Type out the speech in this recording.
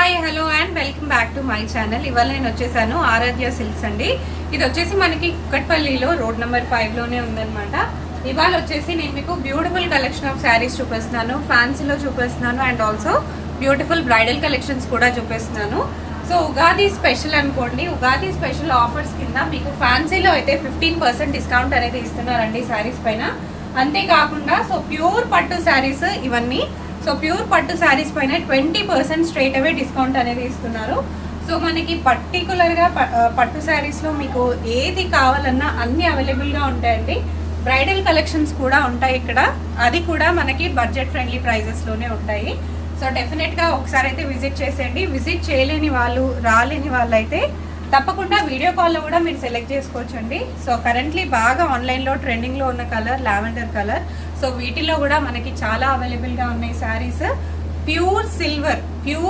Hi hello and welcome back to my channel. ఇవాళ నేను వచ్చేసాను ఆరాధ్య సిల్క్స్ అండి. ఇది వచ్చేసి మనకి కుక్కట్పల్లిలో రోడ్ నెంబర్ 5 లోనే ఉందన్నమాట. ఇవాళ వచ్చేసి నేను మీకు బ్యూటిఫుల్ కలెక్షన్ ఆఫ్ శారీస్ చూపిస్తున్నాను, ఫ్యాన్సీలో చూపిస్తున్నాను and also beautiful bridal collections కూడా చూపిస్తున్నాను. సో ఉగాది స్పెషల్ అనుకోండి, ఉగాది స్పెషల్ ఆఫర్స్ కింద మీకు ఫ్యాన్సీలో అయితే 15% డిస్కౌంట్ అనేది ఇస్తున్నారండి శారీస్ పైన. అంతేకాకుండా సో ప్యూర్ పట్టు శారీస్ ఇవన్నీ. సో ప్యూర్ పట్టు శారీస్ పైన 20% స్ట్రైట్ అవే డిస్కౌంట్ అనేది ఇస్తున్నారు. సో మనకి పర్టికులర్గా పట్టు శారీస్లో మీకు ఏది కావాలన్నా అన్నీ అవైలబుల్గా ఉంటాయండి. బ్రైడల్ కలెక్షన్స్ కూడా ఉంటాయి ఇక్కడ, అది కూడా మనకి బడ్జెట్ ఫ్రెండ్లీ ప్రైజెస్లోనే ఉంటాయి. సో డెఫినెట్గా ఒకసారి అయితే విజిట్ చేసేయండి. విజిట్ చేయలేని వాళ్ళు, రాలేని వాళ్ళు అయితే తప్పకుండా వీడియో కాల్లో కూడా మీరు సెలెక్ట్ చేసుకోవచ్చండి. సో కరెంట్లీ బాగా ఆన్లైన్లో ట్రెండింగ్లో ఉన్న కలర్ లావెండర్ కలర్. సో వీటిలో కూడా మనకి చాలా అవైలబుల్గా ఉన్నాయి శారీస్. Pure silver, pure